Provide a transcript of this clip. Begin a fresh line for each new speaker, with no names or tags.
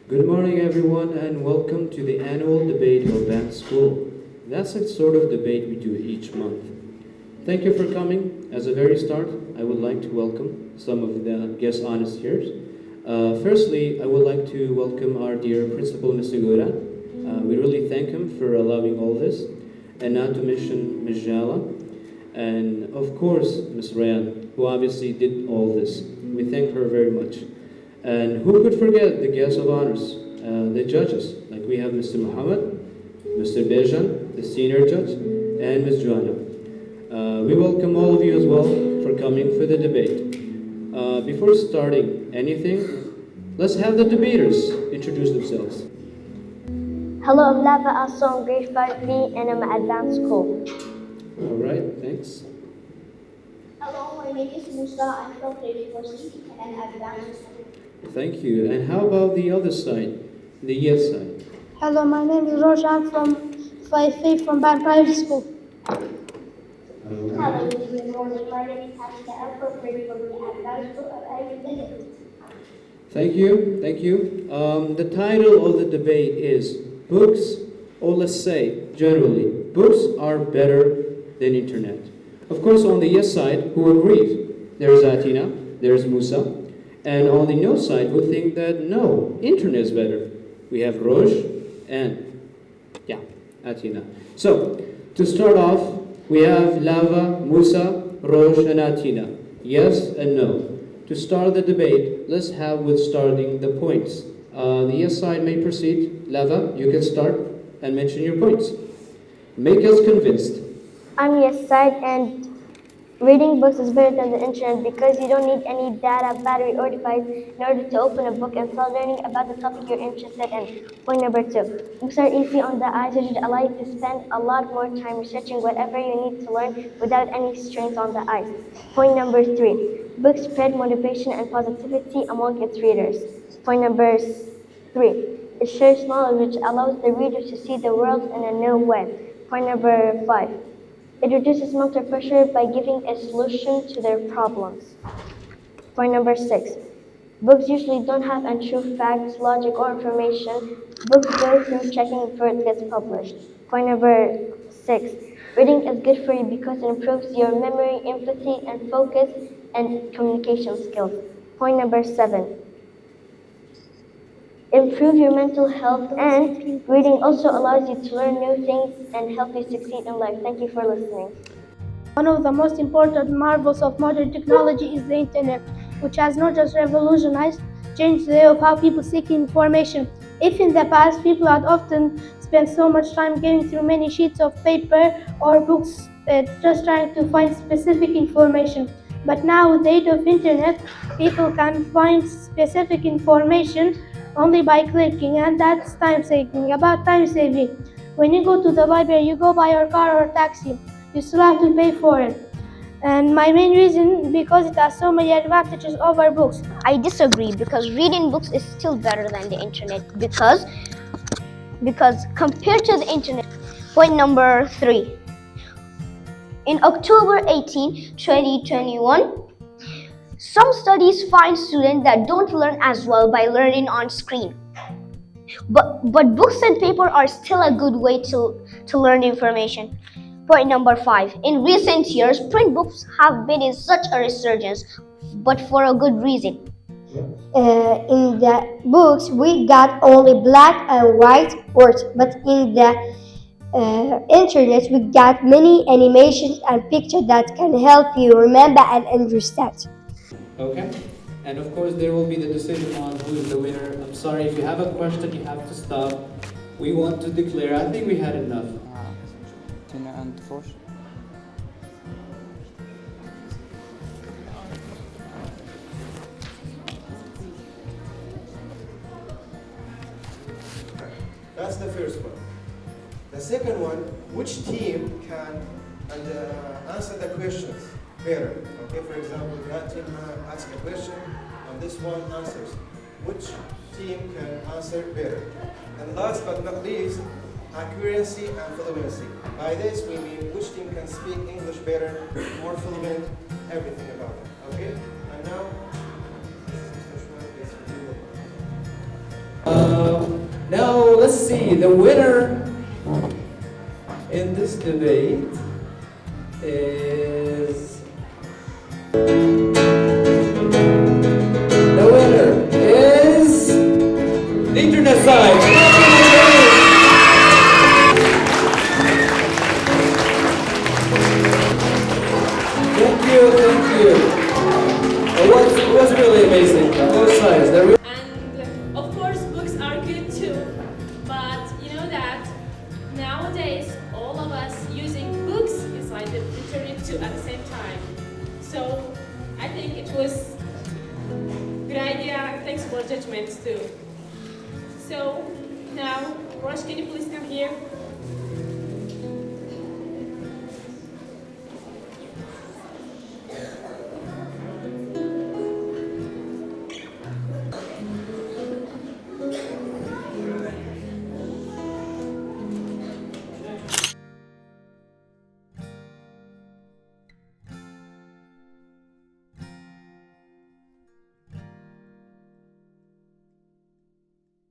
Good morning, everyone, and welcome to the annual debate of Band School. That's the sort of debate we do each month. Thank you for coming. As a very start, I would like to welcome some of the guest honors here. Firstly, I would like to welcome our dear Principal, Mr. Gora. We really thank him for allowing all this. And not to mention Ms. Jala, and of course, Ms. Rayan, who obviously did all this. We thank her very much. And who could forget the guests of honors, the judges, like we have Mr. Muhammad, Mr. Bejan, the senior judge, and Ms. Joanna. We welcome all of you as well for coming for the debate. Before starting anything, let's have the debaters introduce themselves.
Hello, I'm Lava. Also, I'm grade 5B and I'm at advanced school.
All right, thanks.
Hello, my name is Musa. I'm from grade 4C and advanced school.
Thank you. And how about the other side, the yes side?
Hello, my name is Rozh. I'm from 5A from Band Private School.
Hello, good morning. My name is Hashka. I'm from grade 4B advanced school of Agriculture.
Thank you, thank you. The title of the debate is Books, or let's say, generally, books are better than internet. Of course, on the yes side, who agrees? There's Atina, there's Musa. And on the no side, who think that no, internet is better. We have Rozh and, Atina. So, to start off, we have Lava, Musa, Rozh, and Atina. Yes and no. To start the debate, let's have with starting the points. The yes side may proceed. Lava, you can start and mention your points. Make us convinced.
I'm yes side, and reading books is better than the internet because you don't need any data, battery, or device in order to open a book and start learning about the topic you're interested in. Point number 2. Books are easy on the eyes, which would allow you to spend a lot more time researching whatever you need to learn without any strains on the eyes. Point number 3. Books spread motivation and positivity among its readers. Point number 3. It shares knowledge, which allows the reader to see the world in a new way. Point number 5. It reduces mental pressure by giving a solution to their problems. Point number 6. Books usually don't have untrue facts, logic, or information. Books go through checking before it gets published. Point number 6. Reading is good for you because it improves your memory, empathy, and focus, and communication skills. Point number 7. Improve your mental health, and reading also allows you to learn new things and help you succeed in life. Thank you for listening.
One of the most important marvels of modern technology is the internet, which has not just revolutionized, changed the way of how people seek information. If in the past people had often spent so much time going through many sheets of paper or books just trying to find specific information, but now with the aid of internet, people can find specific information only by clicking, and that's time saving. About time saving, when you go to the library, you go by your car or taxi, you still have to pay for it. And my main reason, because it has so many advantages over books.
I disagree because reading books is still better than the internet because compared to the internet. Point number 3. In October 18, 2021, some studies find students that don't learn as well by learning on screen. But books and paper are still a good way to learn information. Point number 5. In recent years, print books have been in such a resurgence, but for a good reason.
In the books, we got only black and white words, but in the internet, we got many animations and pictures that can help you remember and understand.
Okay. And of course, there will be the decision on who is the winner. I'm sorry, if you have a question, you have to stop. We want to declare. I think we had enough.
Tina and Rozh.
That's the first one. The second one, which team can answer the questions better? Okay, for example, that team asks a question and this one answers. Which team can answer better? And last but not least, accuracy and fluency. By this we mean which team can speak English better, more fluent, everything about it. Okay? And now, Mr. Schwab, please review the
see, the winner in this debate is... The winner is the internet side. Thank you, thank you. It was really amazing. Both sides.
And of course, books are good too. But you know that nowadays all of us using books inside the internet too at the same time. So I think it was good idea. Thanks for judgment too. So now, Rozh, can you please come here?